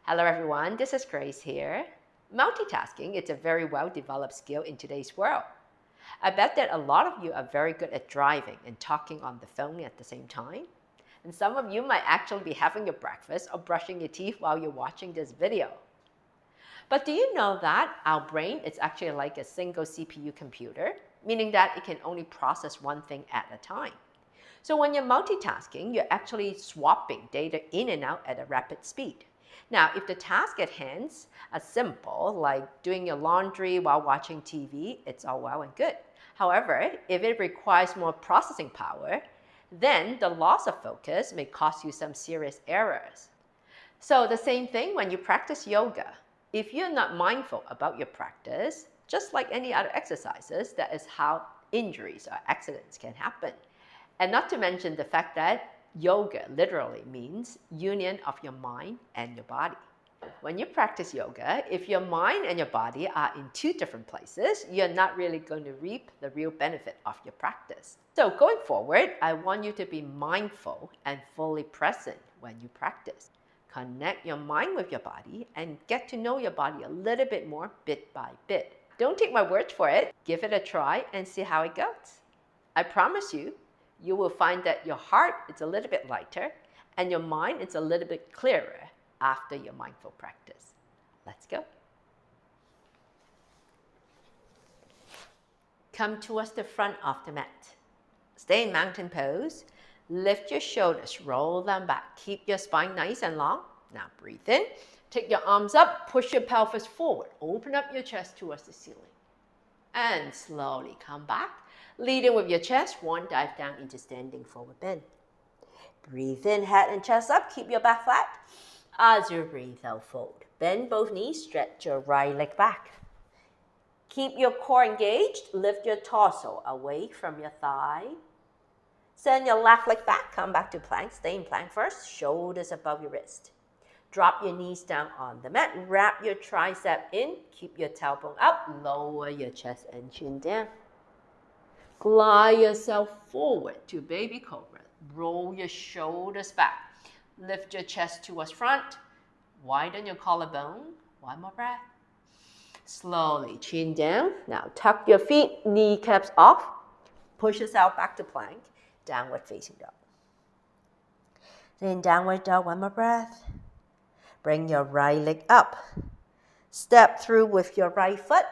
Hello everyone, this is Grace here. Multitasking is a very well-developed skill in today's world. I bet that a lot of you are very good at driving and talking on the phone at the same time. And some of you might actually be having your breakfast or brushing your teeth while you're watching this video. But do you know that our brain is actually like a single CPU computer, meaning that it can only process one thing at a time. So when you're multitasking, you're actually swapping data in and out at a rapid speed. Now, if the task at hand are simple, like doing your laundry while watching TV, it's all well and good. However, if it requires more processing power, then the loss of focus may cause you some serious errors. So the same thing when you practice yoga. If you're not mindful about your practice, just like any other exercises, that is how injuries or accidents can happen. And not to mention the fact that yoga literally means union of your mind and your body. When you practice yoga, if your mind and your body are in two different places, you're not really going to reap the real benefit of your practice. So going forward, I want you to be mindful and fully present when you practice. Connect your mind with your body and get to know your body a little bit more bit by bit. Don't take my word for it. Give it a try and see how it goes. I promise you, you will find that your heart is a little bit lighter and your mind is a little bit clearer after your mindful practice. Let's go. Come towards the front of the mat. Stay in mountain pose. Lift your shoulders, roll them back. Keep your spine nice and long. Now breathe in. Take your arms up, push your pelvis forward. Open up your chest towards the ceiling. And slowly come back. Leading with your chest, one dive down into standing forward bend. Breathe in, head and chest up, keep your back flat. As you breathe out, fold. Bend both knees, stretch your right leg back. Keep your core engaged, lift your torso away from your thigh. Send your left leg back, come back to plank, stay in plank first, shoulders above your wrist. Drop your knees down on the mat, wrap your tricep in, keep your tailbone up, lower your chest and chin down. Glide yourself forward to baby cobra. Roll your shoulders back. Lift your chest towards front. Widen your collarbone. One more breath. Slowly chin down. Now tuck your feet, kneecaps off. Push yourself back to plank. Downward facing dog. Then downward dog, one more breath. Bring your right leg up. Step through with your right foot.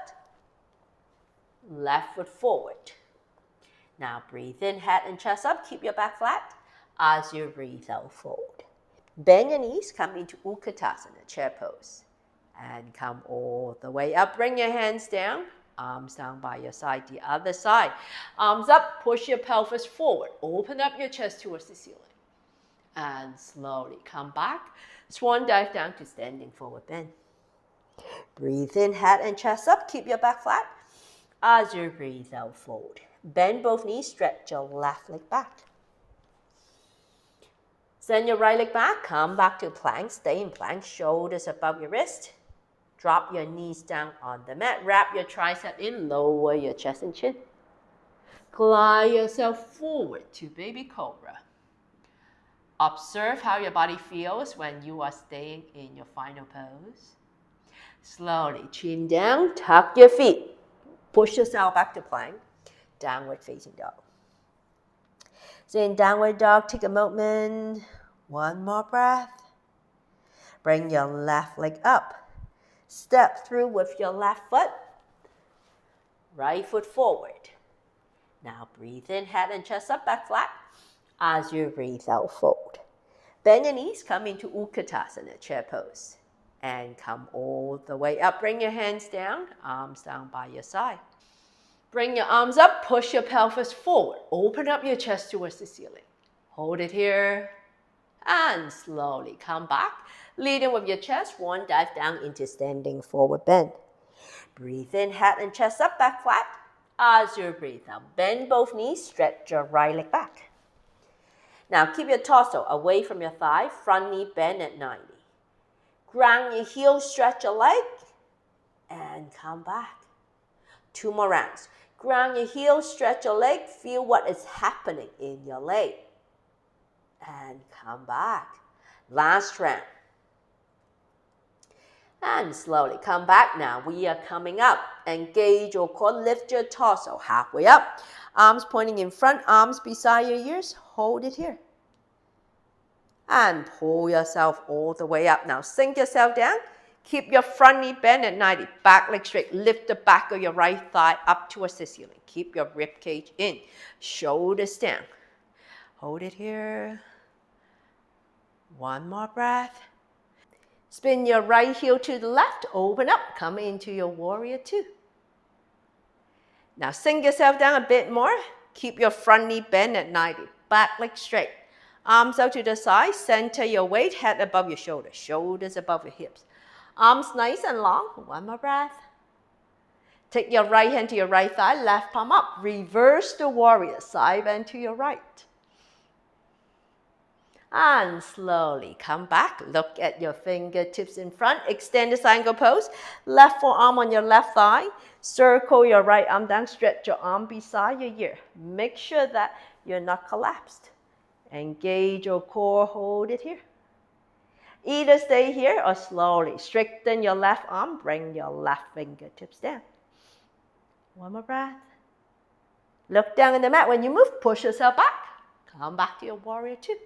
Left foot forward. Now breathe in, head and chest up, keep your back flat. As you breathe out, fold. Bend your knees, come into Utkatasana, chair pose. And come all the way up, bring your hands down, arms down by your side, the other side. Arms up, push your pelvis forward, open up your chest towards the ceiling. And slowly come back, swan dive down to standing forward bend. Breathe in, head and chest up, keep your back flat. As you breathe out, fold. Bend both knees, stretch your left leg back. Send your right leg back, come back to plank, stay in plank, shoulders above your wrist. Drop your knees down on the mat, wrap your tricep in, lower your chest and chin. Glide yourself forward to baby cobra. Observe how your body feels when you are staying in your final pose. Slowly chin down, tuck your feet, push yourself back to plank. Downward facing dog. So in downward dog, take a moment. One more breath. Bring your left leg up. Step through with your left foot. Right foot forward. Now breathe in, head and chest up, back flat. As you breathe out, fold. Bend your knees, come into Utkatasana, chair pose. And come all the way up. Bring your hands down, arms down by your side. Bring your arms up, push your pelvis forward. Open up your chest towards the ceiling. Hold it here. And slowly come back. Leading with your chest, one dive down into standing forward bend. Breathe in, head and chest up, back flat. As you breathe out, bend both knees, stretch your right leg back. Now keep your torso away from your thigh, front knee bend at 90. Ground your heels, stretch your leg, and come back. 2 more rounds. Ground your heels, stretch your leg, feel what is happening in your leg. And come back. Last round. And slowly come back now. We are coming up. Engage your core, lift your torso halfway up. Arms pointing in front, arms beside your ears. Hold it here. And pull yourself all the way up. Now sink yourself down. Keep your front knee bent at 90. Back leg straight. Lift the back of your right thigh up towards the ceiling. Keep your rib cage in. Shoulders down. Hold it here. One more breath. Spin your right heel to the left. Open up. Come into your warrior two. Now sink yourself down a bit more. Keep your front knee bent at 90. Back leg straight. Arms out to the side. Center your weight. Head above your shoulders. Shoulders above your hips. Arms nice and long. One more breath. Take your right hand to your right thigh. Left palm up. Reverse the warrior. Side bend to your right. And slowly come back. Look at your fingertips in front. Extend the triangle pose. Left forearm on your left thigh. Circle your right arm down. Stretch your arm beside your ear. Make sure that you're not collapsed. Engage your core. Hold it here. Either stay here or slowly straighten your left arm. Bring your left fingertips down. One more breath. Look down at the mat. When you move, push yourself back. Come back to your warrior two.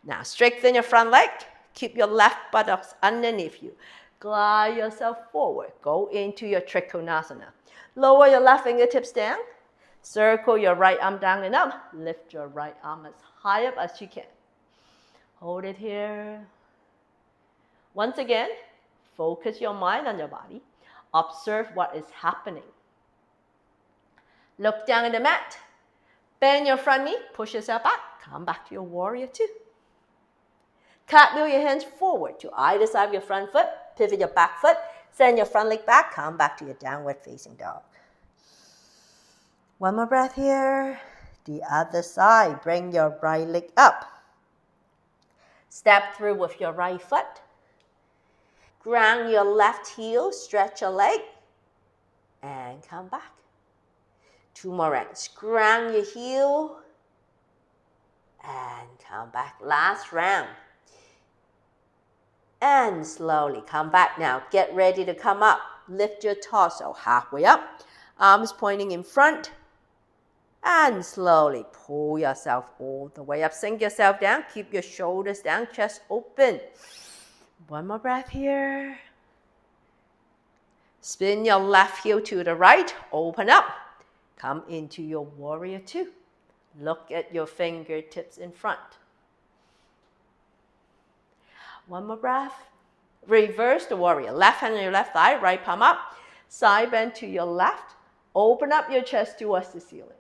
Now straighten your front leg. Keep your left buttocks underneath you. Glide yourself forward. Go into your Trikonasana. Lower your left fingertips down. Circle your right arm down and up. Lift your right arm as high up as you can. Hold it here. Once again, focus your mind on your body. Observe what is happening. Look down at the mat. Bend your front knee. Push yourself back. Come back to your warrior two. Cartwheel your hands forward to either side of your front foot. Pivot your back foot. Send your front leg back. Come back to your downward facing dog. One more breath here. The other side. Bring your right leg up. Step through with your right foot. Ground your left heel. Stretch your leg. And come back. Two more rounds. Ground your heel. And come back. Last round. And slowly come back now. Get ready to come up. Lift your torso halfway up. Arms pointing in front. And slowly pull yourself all the way up. Sink yourself down. Keep your shoulders down. Chest open. One more breath here. Spin your left heel to the right. Open up. Come into your warrior two. Look at your fingertips in front. One more breath. Reverse the warrior. Left hand on your left thigh, right palm up. Side bend to your left. Open up your chest towards the ceiling.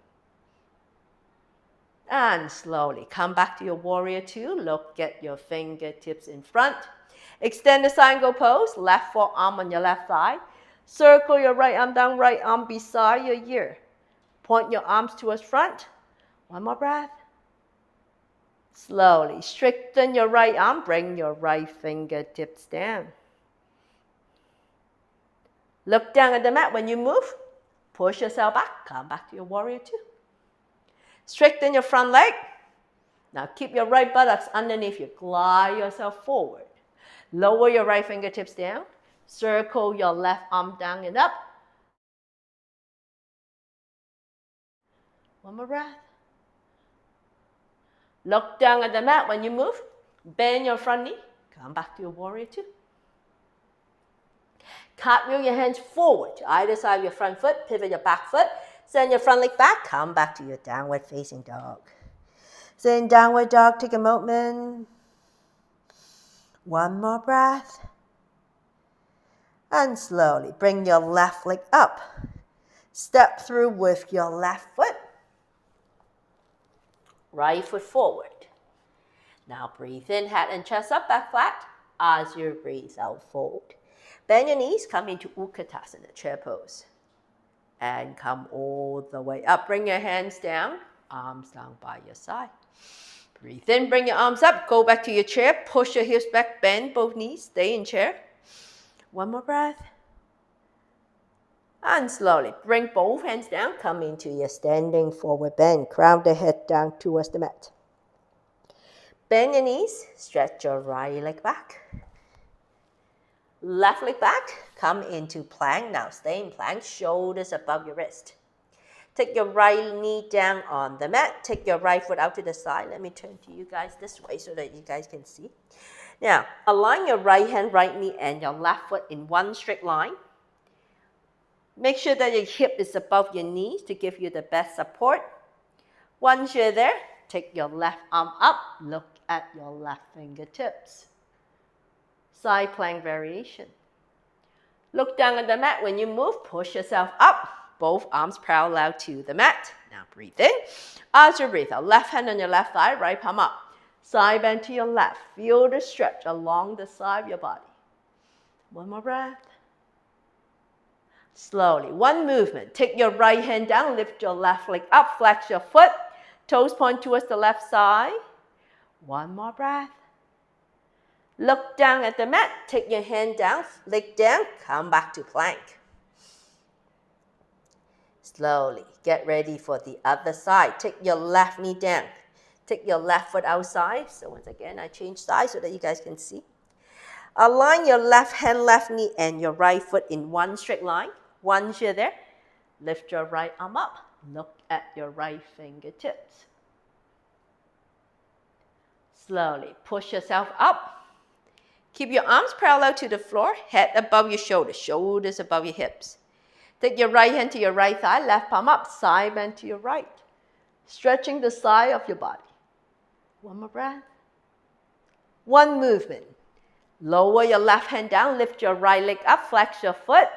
And slowly come back to your warrior two. Look at your fingertips in front. Extend the triangle pose. Left forearm on your left thigh. Circle your right arm down, right arm beside your ear. Point your arms towards front. One more breath. Slowly straighten your right arm. Bring your right fingertips down. Look down at the mat. When you move, push yourself back. Come back to your warrior two. Straighten your front leg. Now keep your right buttocks underneath you. Glide yourself forward. Lower your right fingertips down. Circle your left arm down and up. One more breath. Look down at the mat. When you move, bend your front knee. Come back to your warrior two. Cartwheel your hands forward to either side of your front foot. Pivot your back foot. Send your front leg back. Come back to your downward facing dog. So in downward dog, take a moment. One more breath. And slowly bring your left leg up. Step through with your left foot. Right foot forward. Now breathe in, head and chest up, back flat. As you breathe out, fold. Bend your knees, come into Utkatasana, chair pose. And come all the way up. Bring your hands down, arms down by your side. Breathe in, bring your arms up, go back to your chair, push your hips back, bend both knees, stay in chair. One more breath. And slowly bring both hands down, come into your standing forward bend. Crown the head down towards the mat. Bend your knees, stretch your right leg back. Left leg back, come into plank. Now stay in plank, shoulders above your wrist. Take your right knee down on the mat. Take your right foot out to the side. Let me turn to you guys this way so that you guys can see. Now, align your right hand, right knee, and your left foot in one straight line. Make sure that your hip is above your knees to give you the best support. Once you're there, take your left arm up. Look at your left fingertips. Side plank variation. Look down at the mat. When you move, push yourself up. Both arms parallel to the mat. Now breathe in. As you breathe out, left hand on your left thigh, right palm up. Side bend to your left. Feel the stretch along the side of your body. One more breath. Slowly, one movement. Take your right hand down, lift your left leg up, flex your foot. Toes point towards the left side. One more breath. Look down at the mat. Take your hand down, leg down, come back to plank. Slowly, get ready for the other side. Take your left knee down. Take your left foot outside. So once again, I change sides so that you guys can see. Align your left hand, left knee, and your right foot in one straight line. Once you're there, lift your right arm up. Look at your right fingertips. Slowly, push yourself up. Keep your arms parallel to the floor, head above your shoulders, shoulders above your hips. Take your right hand to your right thigh, left palm up, side bend to your right. Stretching the side of your body. One more breath. One movement. Lower your left hand down, lift your right leg up, flex your foot.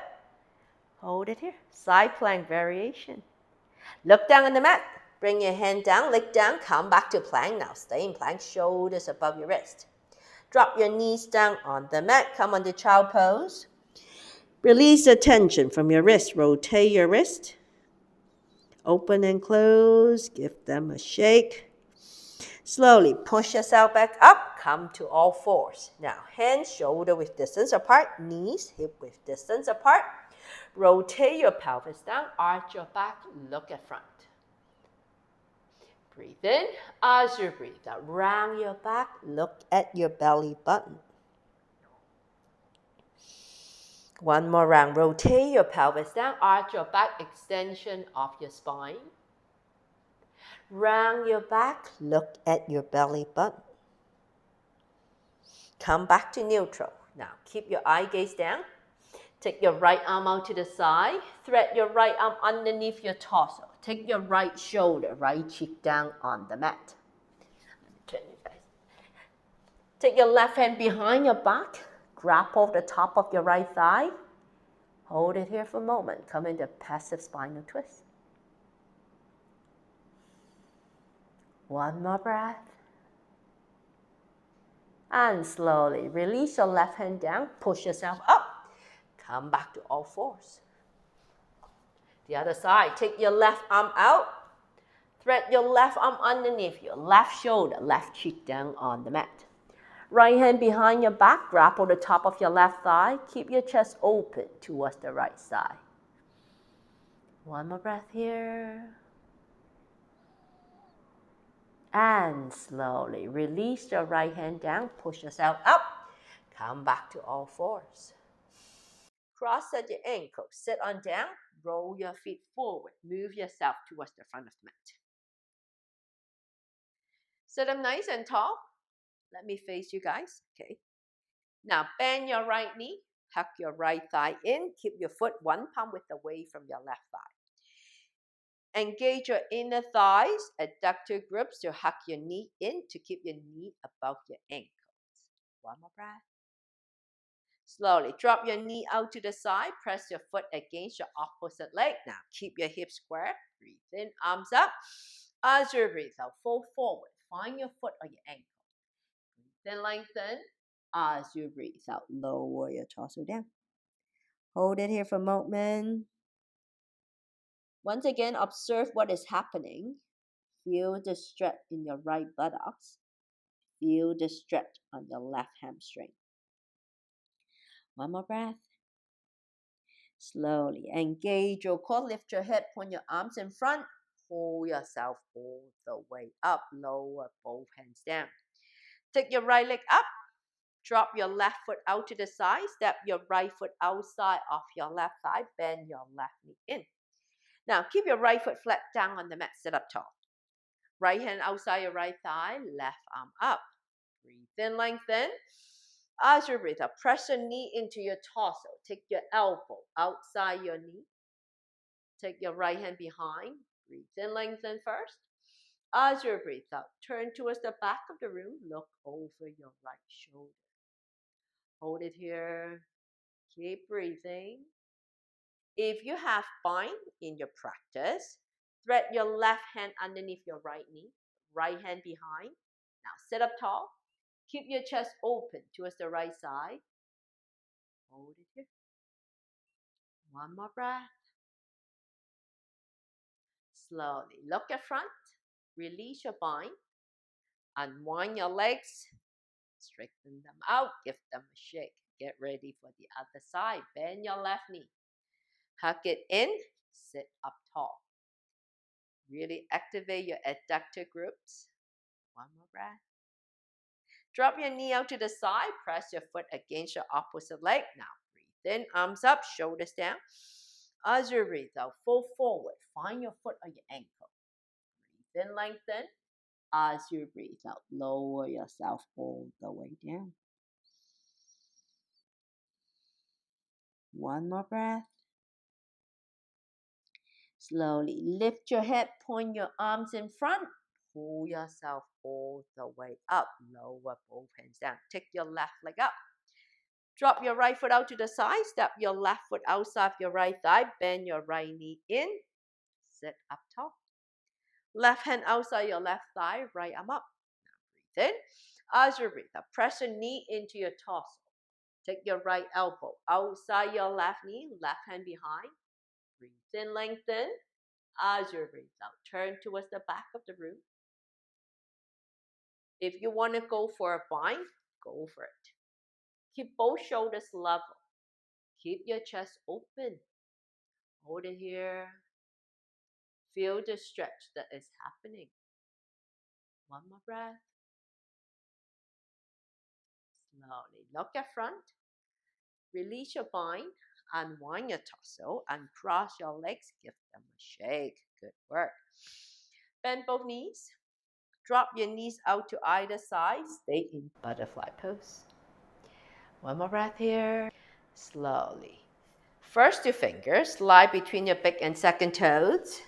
Hold it here. Side plank variation. Look down on the mat. Bring your hand down, leg down, come back to plank. Now stay in plank, shoulders above your wrist. Drop your knees down on the mat. Come on to child pose. Release the tension from your wrist. Rotate your wrist. Open and close. Give them a shake. Slowly push yourself back up. Come to all fours. Now, hands shoulder width distance apart. Knees hip width distance apart. Rotate your pelvis down. Arch your back. Look at front. Breathe in. As you breathe out, round your back. Look at your belly button. One more round. Rotate your pelvis down. Arch your back. Extension of your spine. Round your back. Look at your belly button. Come back to neutral. Now, keep your eye gaze down. Take your right arm out to the side. Thread your right arm underneath your torso. Take your right shoulder, right cheek down on the mat. Turn you guys. Take your left hand behind your back. Grapple the top of your right thigh. Hold it here for a moment. Come into passive spinal twist. One more breath. And slowly release your left hand down. Push yourself up. Come back to all fours. The other side. Take your left arm out. Thread your left arm underneath your left shoulder, left cheek down on the mat. Right hand behind your back. Grapple the top of your left thigh. Keep your chest open towards the right side. One more breath here. And slowly release your right hand down. Push yourself up. Come back to all fours. Cross at your ankle. Sit on down. Roll your feet forward. Move yourself towards the front of the mat. Sit up nice and tall. Let me face you guys. Okay. Now bend your right knee. Tuck your right thigh in. Keep your foot one palm width away from your left thigh. Engage your inner thighs. Adductor grips to hug your knee in to keep your knee above your ankles. One more breath. Slowly drop your knee out to the side. Press your foot against your opposite leg. Now keep your hips square. Breathe in, arms up. As you breathe out, fold forward. Find your foot or your ankle. Breathe in, lengthen. As you breathe out, lower your torso down. Hold it here for a moment. Once again, observe what is happening. Feel the stretch in your right buttocks. Feel the stretch on your left hamstring. One more breath. Slowly engage your core. Lift your head, point your arms in front. Pull yourself all the way up. Lower both hands down. Take your right leg up. Drop your left foot out to the side. Step your right foot outside of your left thigh. Bend your left knee in. Now, keep your right foot flat down on the mat. Sit up tall. Right hand outside your right thigh. Left arm up. Breathe in, lengthen. As you breathe out, press your knee into your torso. Take your elbow outside your knee. Take your right hand behind. Breathe in, lengthen first. As you breathe out, turn towards the back of the room. Look over your right shoulder. Hold it here. Keep breathing. If you have bind in your practice, thread your left hand underneath your right knee, right hand behind. Now sit up tall. Keep your chest open towards the right side. Hold it here. One more breath. Slowly look at front. Release your bind. Unwind your legs. Straighten them out. Give them a shake. Get ready for the other side. Bend your left knee. Hug it in. Sit up tall. Really activate your adductor groups. One more breath. Drop your knee out to the side. Press your foot against your opposite leg. Now breathe in, arms up, shoulders down. As you breathe out, fold forward. Find your foot on your ankle. Breathe in, lengthen. As you breathe out, lower yourself all the way down. One more breath. Slowly lift your head, point your arms in front. Pull yourself all the way up. Lower both hands down. Take your left leg up. Drop your right foot out to the side. Step your left foot outside your right thigh. Bend your right knee in. Sit up tall. Left hand outside your left thigh. Right arm up. Now breathe in. As you breathe out, press your knee into your torso. Take your right elbow outside your left knee. Left hand behind. Breathe in, lengthen. As you breathe out, turn towards the back of the room. If you want to go for a bind, go for it. Keep both shoulders level. Keep your chest open. Hold it here. Feel the stretch that is happening. One more breath. Slowly look at front. Release your bind. Unwind your torso. Uncross your legs. Give them a shake. Good work. Bend both knees. Drop your knees out to either side. Stay in butterfly pose. One more breath here. Slowly. First two fingers lie between your big and second toes.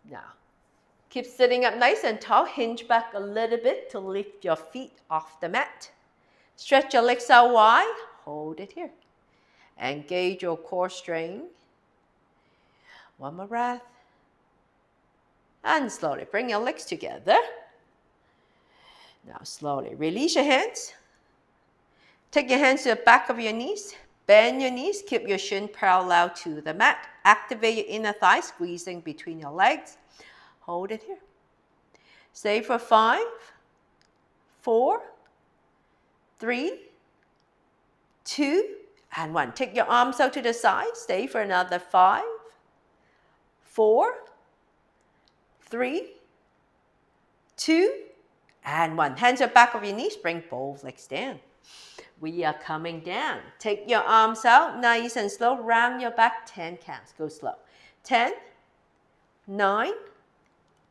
Now, keep sitting up nice and tall. Hinge back a little bit to lift your feet off the mat. Stretch your legs out wide. Hold it here. Engage your core strength. One more breath. And slowly bring your legs together. Now slowly release your hands. Take your hands to the back of your knees. Bend your knees. Keep your shin parallel to the mat. Activate your inner thigh, squeezing between your legs. Hold it here. Stay for 5, 4, 3, 2, and 1. Take your arms out to the side. Stay for another 5, 4, 3, 2, and 1. Hands at back of your knees. Bring both legs down. We are coming down. Take your arms out, nice and slow. Round your back, 10 counts. Go slow. 10, 9,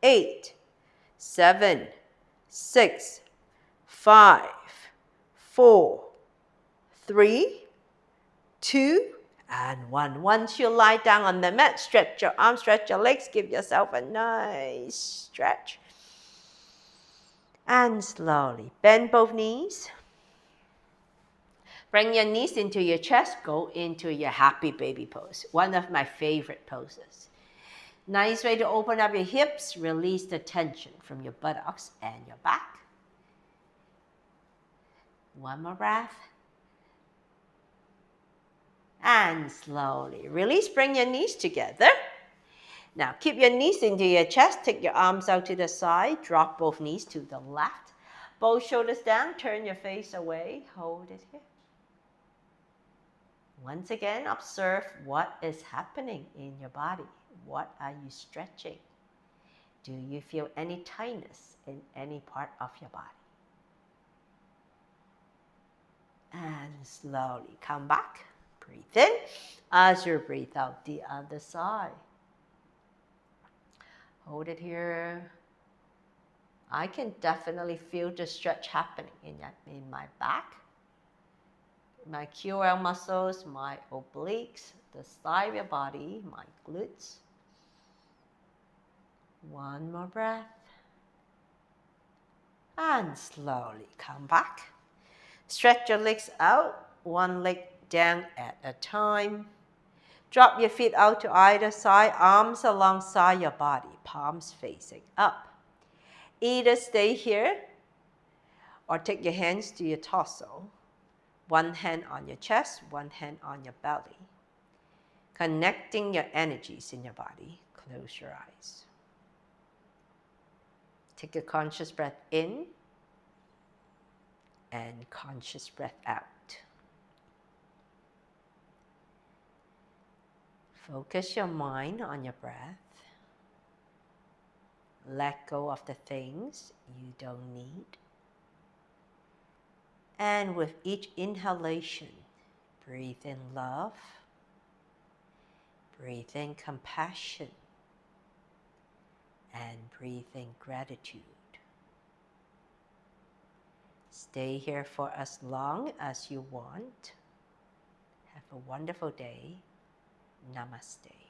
8, 7, 6, 5, 4, 3, 2, and 1. Once you lie down on the mat, stretch your arms, stretch your legs. Give yourself a nice stretch. And slowly bend both knees. Bring your knees into your chest. Go into your happy baby pose. One of my favorite poses. Nice way to open up your hips. Release the tension from your buttocks and your back. One more breath. And slowly release. Bring your knees together. Now keep your knees into your chest. Take your arms out to the side. Drop both knees to the left. Both shoulders down. Turn your face away. Hold it here. Once again, observe what is happening in your body. What are you stretching? Do you feel any tightness in any part of your body? And slowly come back. Breathe in as you breathe out the other side. Hold it here. I can definitely feel the stretch happening in my back, my QL muscles, my obliques, the side of your body, my glutes. One more breath. And slowly come back. Stretch your legs out, one leg down at a time. Drop your feet out to either side, arms alongside your body, palms facing up. Either stay here or take your hands to your torso. One hand on your chest, one hand on your belly. Connecting your energies in your body. Close your eyes. Take a conscious breath in and conscious breath out. Focus your mind on your breath. Let go of the things you don't need. And with each inhalation, breathe in love, breathe in compassion, and breathe in gratitude. Stay here for as long as you want. Have a wonderful day. Namaste.